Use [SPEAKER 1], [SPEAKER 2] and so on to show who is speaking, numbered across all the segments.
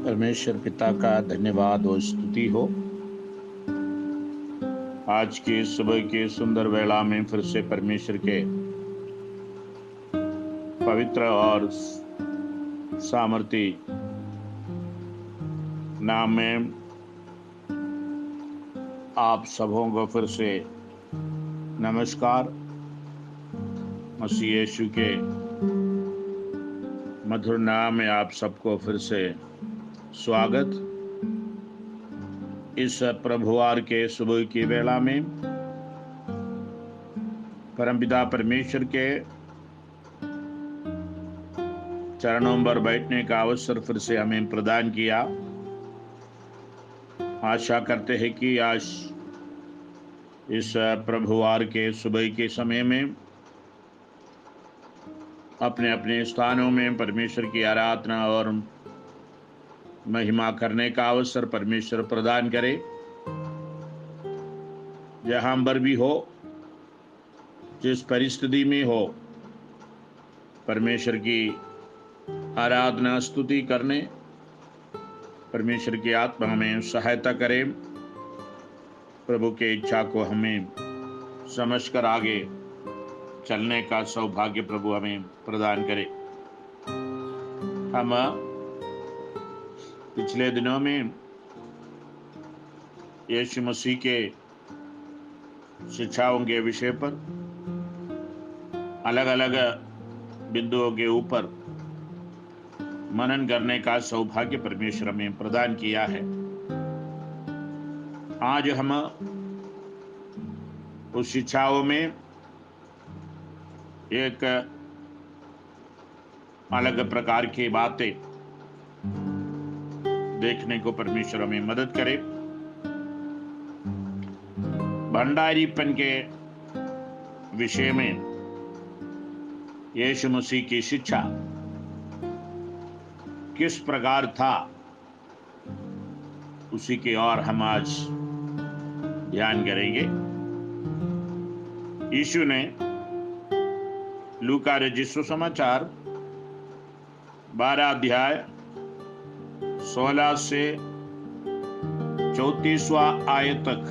[SPEAKER 1] परमेश्वर पिता का धन्यवाद और स्तुति हो। आज के सुबह के सुंदर वेला में फिर से परमेश्वर के पवित्र और सामर्थी नाम में आप सबों को फिर से नमस्कार। मसीह यीशु के मधुर नाम में आप सबको फिर से स्वागत। इस प्रभुवार के सुबह की वेला में परमपिता परमेश्वर के चरणों पर बैठने का अवसर फिर से हमें प्रदान किया। आशा करते हैं कि आज इस प्रभुवार के सुबह के समय में अपने अपने स्थानों में परमेश्वर की आराधना और महिमा करने का अवसर परमेश्वर प्रदान करे। जहां पर भी हो, जिस परिस्थिति में हो, परमेश्वर की आराधना स्तुति करने परमेश्वर की आत्मा हमें सहायता करे। प्रभु के इच्छा को हमें समझकर आगे चलने का सौभाग्य प्रभु हमें प्रदान करे। हम पिछले दिनों में यीशु मसीह के शिक्षाओं के विषय पर अलग अलग बिंदुओं के ऊपर मनन करने का सौभाग्य परमेश्वर हमें प्रदान किया है। आज हम उस शिक्षाओं में एक अलग प्रकार की बातें देखने को परमेश्वर हमें मदद करे। भंडारीपन के विषय में यीशु मसीह की शिक्षा किस प्रकार था, उसी की ओर हम आज ध्यान करेंगे। यीशु ने लूका रचित सुसमाचार 12 अध्याय 16 से 34वां आयत तक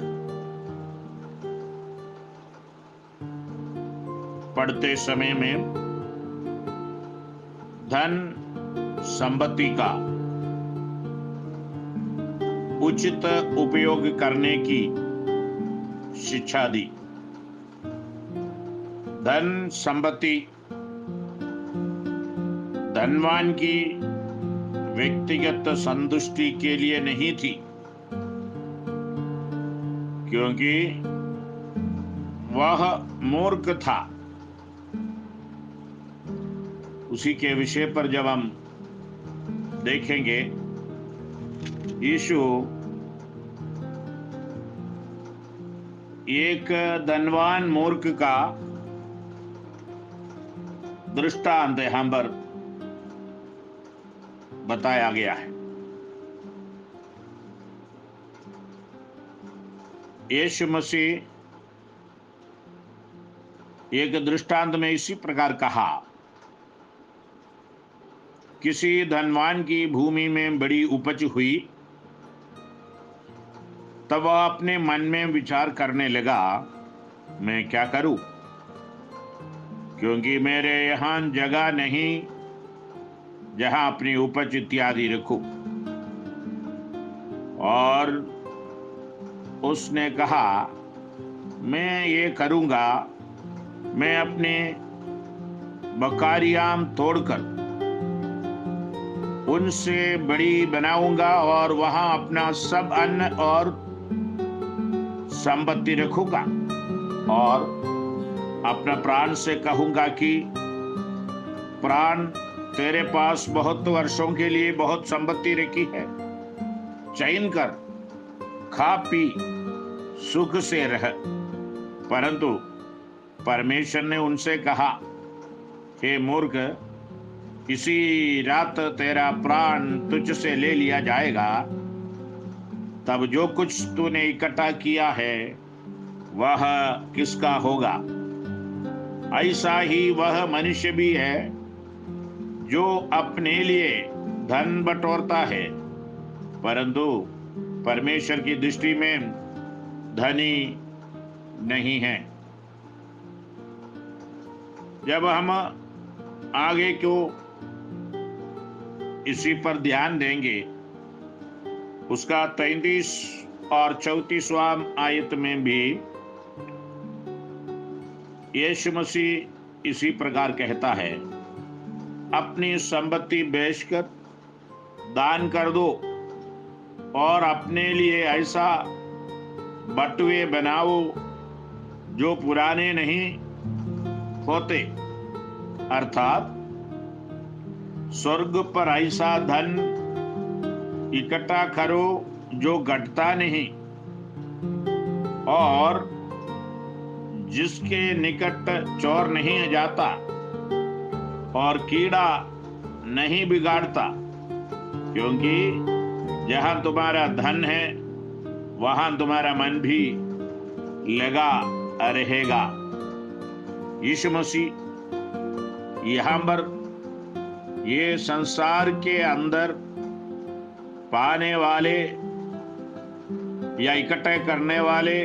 [SPEAKER 1] पढ़ते समय में धन संपत्ति का उचित उपयोग करने की शिक्षा दी। धन संपत्ति धनवान की व्यक्तिगत संतुष्टि के लिए नहीं थी, क्योंकि वह मूर्ख था। उसी के विषय पर जब हम देखेंगे, यीशु एक धनवान मूर्ख का दृष्टांत यहां पर बताया गया है। यीशु मसीह एक दृष्टांत में इसी प्रकार कहा, किसी धनवान की भूमि में बड़ी उपज हुई। तब वह अपने मन में विचार करने लगा, मैं क्या करूं, क्योंकि मेरे यहां जगह नहीं जहां अपनी उपज इत्यादि रखूं। और उसने कहा, मैं ये करूंगा, मैं अपने बकारियां तोड़कर उनसे बड़ी बनाऊंगा और वहां अपना सब अन्न और संपत्ति रखूंगा, और अपना प्राण से कहूंगा कि प्राण, तेरे पास बहुत वर्षों के लिए बहुत संपत्ति रखी है, चैन कर, खा पी, सुख से रह। परंतु परमेश्वर ने उनसे कहा, हे मूर्ख, इसी रात तेरा प्राण तुझसे ले लिया जाएगा। तब जो कुछ तूने इकट्ठा किया है वह किसका होगा? ऐसा ही वह मनुष्य भी है जो अपने लिए धन बटोरता है परंतु परमेश्वर की दृष्टि में धनी नहीं है। जब हम आगे क्यों इसी पर ध्यान देंगे, उसका 33 और 34वां आयत में भी यीशु मसीह इसी प्रकार कहता है, अपनी संपत्ति बेचकर दान कर दो और अपने लिए ऐसा बटुए बनाओ जो पुराने नहीं होते, अर्थात स्वर्ग पर ऐसा धन इकट्ठा करो जो घटता नहीं और जिसके निकट चोर नहीं जाता और कीड़ा नहीं बिगाड़ता, क्योंकि जहां तुम्हारा धन है वहां तुम्हारा मन भी लगा रहेगा। यीशु मसीह यहां पर ये संसार के अंदर पाने वाले या इकट्ठे करने वाले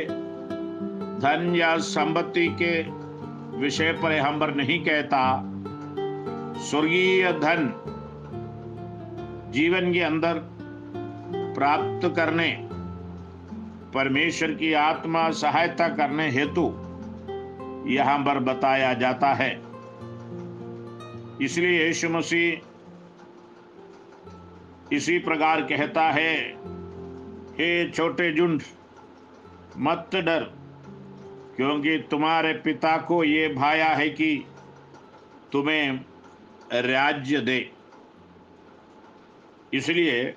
[SPEAKER 1] धन या संपत्ति के विषय पर हम पर नहीं कहता। स्वर्गीय धन जीवन के अंदर प्राप्त करने, परमेश्वर की आत्मा सहायता करने हेतु यहां पर बताया जाता है। इसलिए यीशु मसीह इसी प्रकार कहता है, हे छोटे झुंड मत डर, क्योंकि तुम्हारे पिता को ये भाया है कि तुम्हें राज्य दे। इसलिए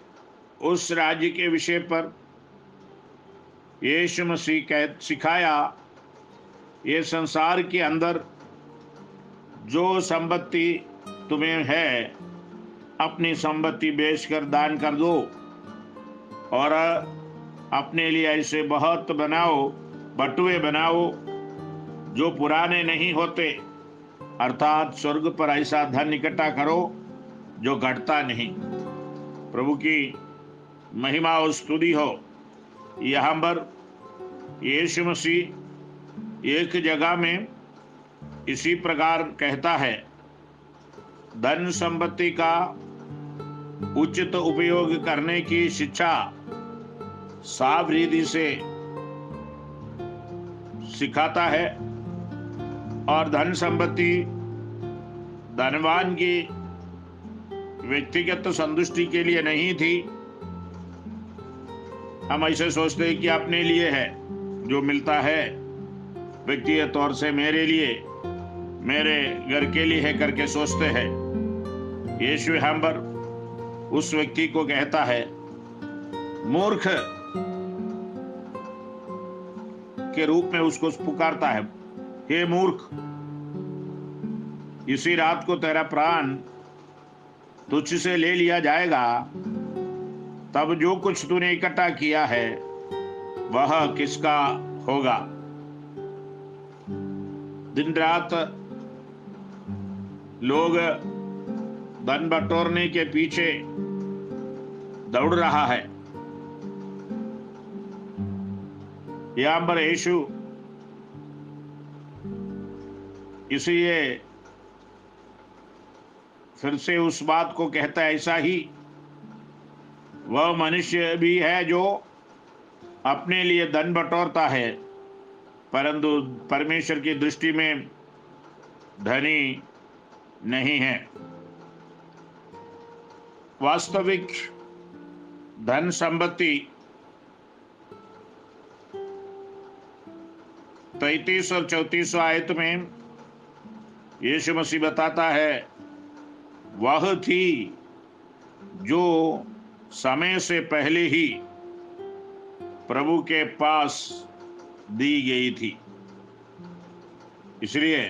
[SPEAKER 1] उस राज्य के विषय पर यीशु मसीह सिखाया, ये संसार के अंदर जो संपत्ति तुम्हें है, अपनी संपत्ति बेचकर दान कर दो और अपने लिए ऐसे बहुत बनाओ, बटुए बनाओ जो पुराने नहीं होते, अर्थात स्वर्ग पर ऐसा धन इकट्ठा करो जो घटता नहीं। प्रभु की महिमा और स्तुति हो। यहाँ पर यीशु मसीह एक जगह में इसी प्रकार कहता है, धन संपत्ति का उचित उपयोग करने की शिक्षा साफ रीति से सिखाता है और धन संपत्ति धनवान की व्यक्तिगत संतुष्टि के लिए नहीं थी। हम ऐसे सोचते हैं कि अपने लिए है, जो मिलता है व्यक्तिगत तौर से मेरे लिए, मेरे घर के लिए है करके सोचते हैं। यीशु हम पर उस व्यक्ति को कहता है, मूर्ख के रूप में उसको पुकारता है, हे मूर्ख, इसी रात को तेरा प्राण तुझ से ले लिया जाएगा, तब जो कुछ तूने इकट्ठा किया है वह किसका होगा। दिन रात लोग धन बटोरने के पीछे दौड़ रहा है। यहां पर यीशु इसलिए फिर से उस बात को कहता है, ऐसा ही वह मनुष्य भी है जो अपने लिए धन बटोरता है, परंतु परमेश्वर की दृष्टि में धनी नहीं है। वास्तविक धन संपत्ति 33 और 34 आयत में यीशु मसीह बताता है, वह थी जो समय से पहले ही प्रभु के पास दी गई थी। इसलिए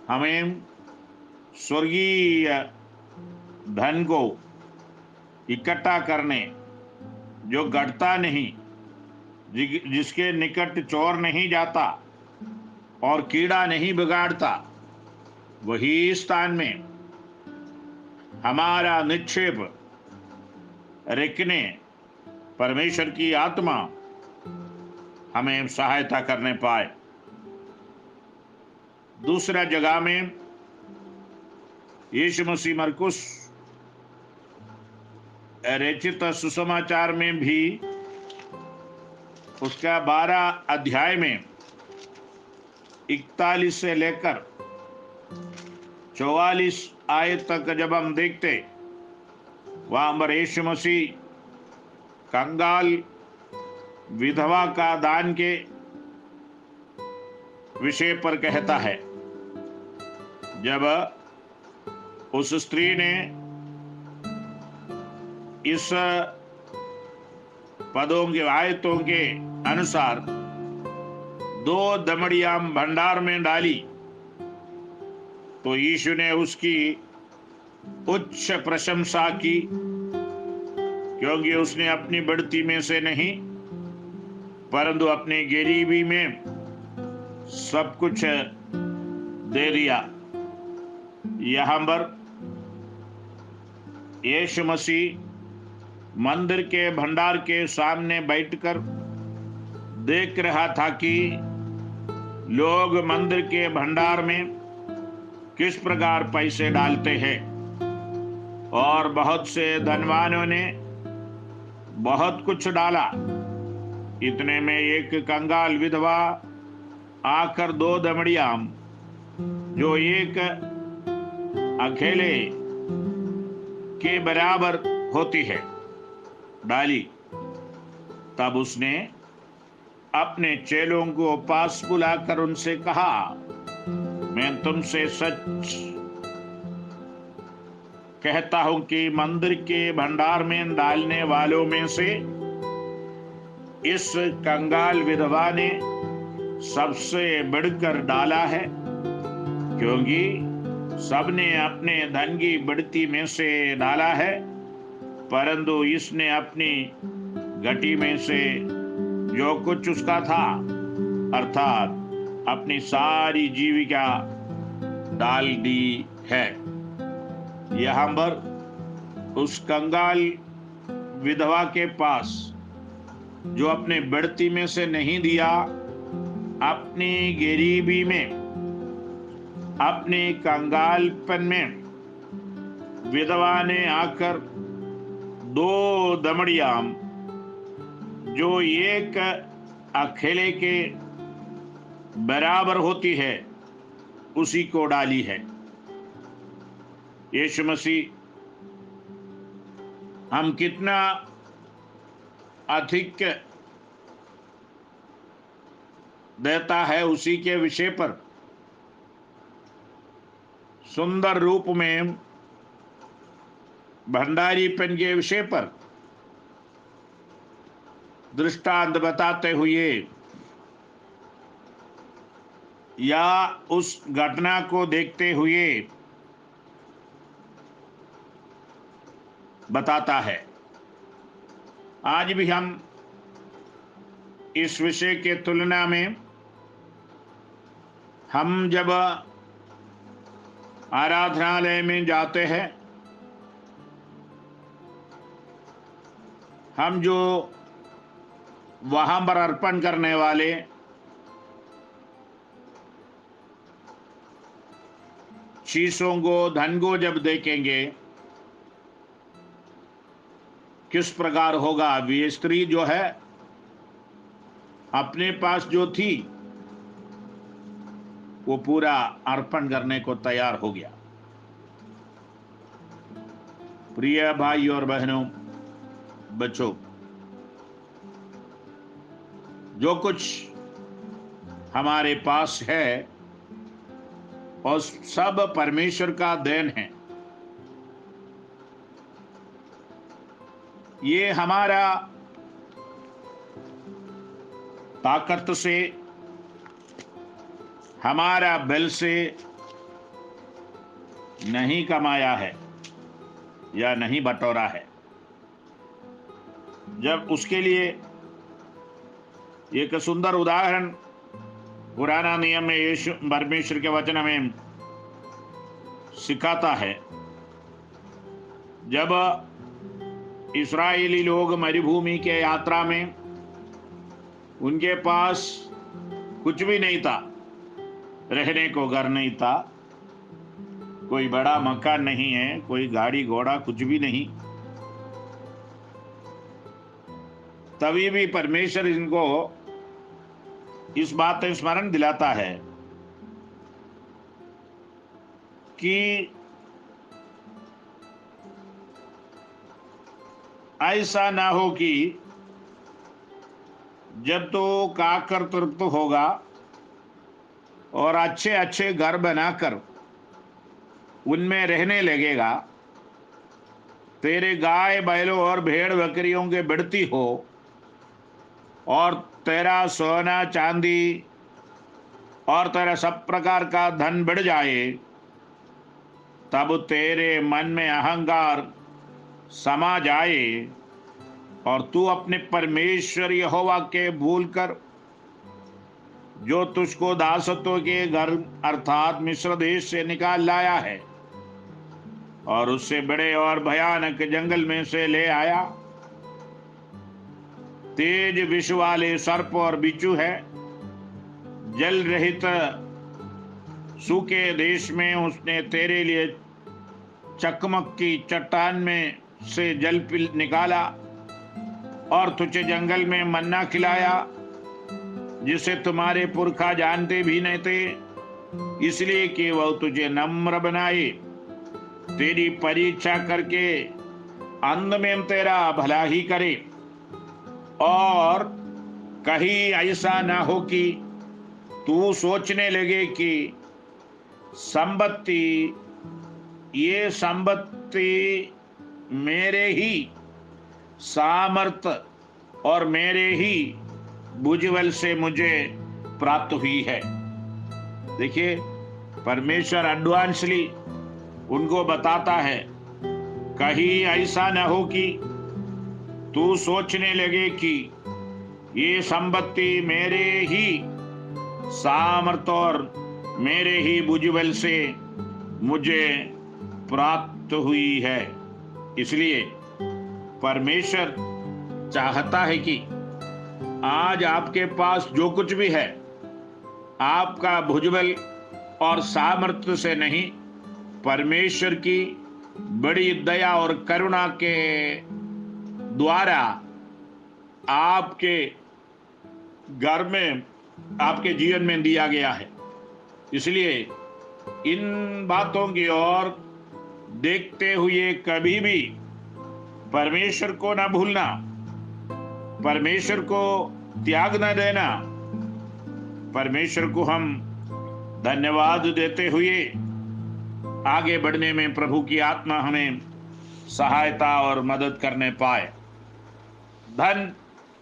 [SPEAKER 1] हमें स्वर्गीय धन को इकट्ठा करने, जो घटता नहीं, जिसके निकट चोर नहीं जाता और कीड़ा नहीं बिगाड़ता, वही स्थान में हमारा निक्षेप रखने परमेश्वर की आत्मा हमें सहायता करने पाए। दूसरा जगह में यीशु मसीह मरकुस रचित सुसमाचार में भी उसका 12 अध्याय में 41 से लेकर 44 आयत तक जब हम देखते, वहां पर यीशु मसीह कंगाल विधवा का दान के विषय पर कहता है। जब उस स्त्री ने इस पदों के आयतों के अनुसार 2 दमड़ियां भंडार में डाली, तो यीशु ने उसकी उच्च प्रशंसा की, क्योंकि उसने अपनी बढ़ती में से नहीं परंतु अपनी गरीबी में सब कुछ दे दिया। यहां पर यीशु मसीह मंदिर के भंडार के सामने बैठकर देख रहा था कि लोग मंदिर के भंडार में किस प्रकार पैसे डालते हैं, और बहुत से धनवानों ने बहुत कुछ डाला। इतने में एक कंगाल विधवा आकर 2 दमड़ियां, जो एक अकेले के बराबर होती है, डाली। तब उसने अपने चेलों को पास बुलाकर उनसे कहा, मैं तुमसे सच कहता हूं कि मंदिर के भंडार में डालने वालों में से इस कंगाल विधवा ने सबसे बढ़कर डाला है, क्योंकि सबने अपने धन की बढ़ती में से डाला है, परंतु इसने अपनी घटी में से जो कुछ उसका था, अर्थात अपनी सारी जीविका डाल दी है। यहां पर उस कंगाल विधवा के पास जो अपने बढ़ती में से नहीं दिया, अपनी गरीबी में, अपने कंगालपन में विधवा ने आकर 2 दमड़ियां, जो एक अकेले के बराबर होती है, उसी को डाली है। यीशु मसीह हम कितना अधिक देता है उसी के विषय पर सुंदर रूप में भंडारीपन के विषय पर दृष्टांत बताते हुए या उस घटना को देखते हुए बताता है। आज भी हम इस विषय के तुलना में, हम जब आराधनालय में जाते हैं, हम जो वहां पर अर्पण करने वाले चीजों को, धन को जब देखेंगे, किस प्रकार होगा। ये स्त्री जो है, अपने पास जो थी वो पूरा अर्पण करने को तैयार हो गया। प्रिय भाई और बहनों, बच्चों, जो कुछ हमारे पास है और सब परमेश्वर का देन है। ये हमारा ताकत से, हमारा बल से नहीं कमाया है या नहीं बटोरा है। जब उसके लिए एक सुंदर उदाहरण पुराना नियम में यीशु परमेश्वर के वचन में सिखाता है। जब इस्राएली लोग मरुभूमि के यात्रा में, उनके पास कुछ भी नहीं था, रहने को घर नहीं था, कोई बड़ा मकान नहीं है, कोई गाड़ी घोड़ा कुछ भी नहीं। तभी भी परमेश्वर इनको इस बात का स्मरण दिलाता है कि ऐसा ना हो कि जब तो काकर तृप्त होगा और अच्छे अच्छे घर बनाकर उनमें रहने लगेगा, तेरे गाय बैलों और भेड़ बकरियों के बढ़ती हो और तेरा सोना चांदी और तेरा सब प्रकार का धन बढ़ जाए, तब तेरे मन में अहंकार समा जाए और तू अपने परमेश्वर यहोवा के भूलकर, जो तुझको दासत्व के घर अर्थात मिस्र देश से निकाल लाया है और उससे बड़े और भयानक जंगल में से ले आया, तेज विष वाले सर्प और बिच्छू है, जल रहित सूखे देश में उसने तेरे लिए चकमक की चट्टान में से जल निकाला और तुझे जंगल में मन्ना खिलाया, जिसे तुम्हारे पुरखा जानते भी नहीं थे, इसलिए कि वह तुझे नम्र बनाए, तेरी परीक्षा करके अंत में तेरा भला ही करे। और कहीं ऐसा ना हो कि तू सोचने लगे कि संपत्ति, ये संपत्ति मेरे ही सामर्थ्य और मेरे ही भुजबल से मुझे प्राप्त हुई है। देखिए, परमेश्वर एडवांसली उनको बताता है, कहीं ऐसा न हो कि तू सोचने लगे कि ये संपत्ति मेरे ही सामर्थ्य और मेरे ही भुजबल से मुझे प्राप्त हुई है। इसलिए परमेश्वर चाहता है कि आज आपके पास जो कुछ भी है, आपका भुजबल और सामर्थ्य से नहीं, परमेश्वर की बड़ी दया और करुणा के द्वारा आपके घर में, आपके जीवन में दिया गया है। इसलिए इन बातों की ओर देखते हुए कभी भी परमेश्वर को ना भूलना, परमेश्वर को त्याग न देना। परमेश्वर को हम धन्यवाद देते हुए आगे बढ़ने में प्रभु की आत्मा हमें सहायता और मदद करने पाए। धन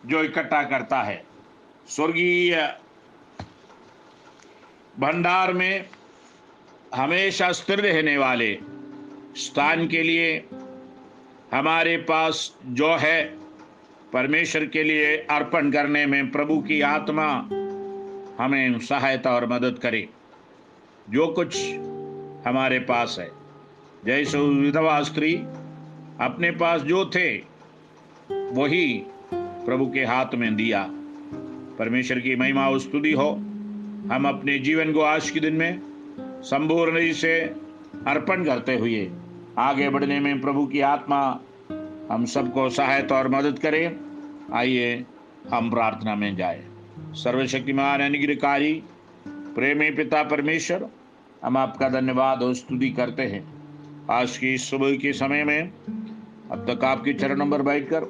[SPEAKER 1] जो इकट्ठा करता है स्वर्गीय भंडार में हमेशा स्थिर रहने वाले स्थान के लिए हमारे पास जो है, परमेश्वर के लिए अर्पण करने में प्रभु की आत्मा हमें सहायता और मदद करे। जो कुछ हमारे पास है, जैसे विधवा स्त्री अपने पास जो थे वही प्रभु के हाथ में दिया। परमेश्वर की महिमा और स्तुति हो। हम अपने जीवन को आज के दिन में संपूर्ण से अर्पण करते हुए आगे बढ़ने में प्रभु की आत्मा हम सबको सहायता और मदद करे। आइए हम प्रार्थना में जाए। सर्वशक्तिमान अनुग्रहकारी प्रेमी पिता परमेश्वर, हम आपका धन्यवाद और स्तुति करते हैं। आज की इस सुबह के समय में अब तक आपके चरणों पर बैठकर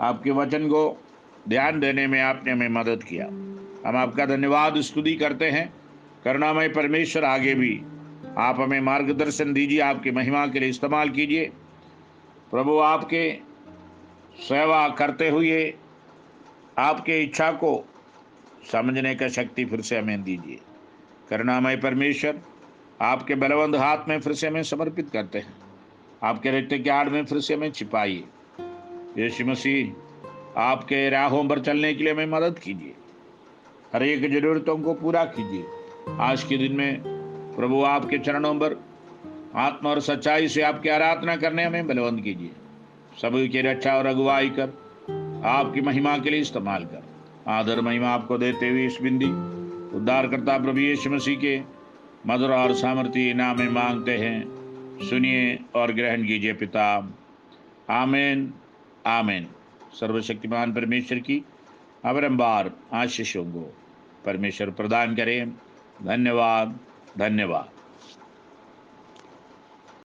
[SPEAKER 1] आपके वचन को ध्यान देने में आपने हमें मदद किया। हम आपका धन्यवाद स्तुति करते हैं। करुणामय परमेश्वर, आगे भी आप हमें मार्गदर्शन दीजिए, आपकी महिमा के लिए इस्तेमाल कीजिए। प्रभु, आपके सेवा करते हुए आपके इच्छा को समझने का शक्ति फिर से हमें दीजिए। करुणामय परमेश्वर, आपके बलवंत हाथ में फिर से हमें समर्पित करते हैं। आपके रक्त के आड़ में फिर से हमें छिपाइए। यीशु मसीह, आपके राहों पर चलने के लिए हमें मदद कीजिए। हर एक जरूरतों को पूरा कीजिए। आज के दिन में प्रभु आपके चरणों पर आत्मा और सच्चाई से आपकी आराधना करने हमें बलवंत कीजिए। सभी की रक्षा और अगुवाई कर, आपकी महिमा के लिए इस्तेमाल कर। आदर महिमा आपको देते हुए इस बिंदी उद्धारकर्ता प्रभु यीशु मसीह के मधुर और सामर्थ्य नाम में मांगते हैं, सुनिए और ग्रहण कीजिए पिता। आमीन आमीन। सर्वशक्तिमान परमेश्वर की अपरंपार आशीषों को परमेश्वर प्रदान करें। धन्यवाद धन्यवाद।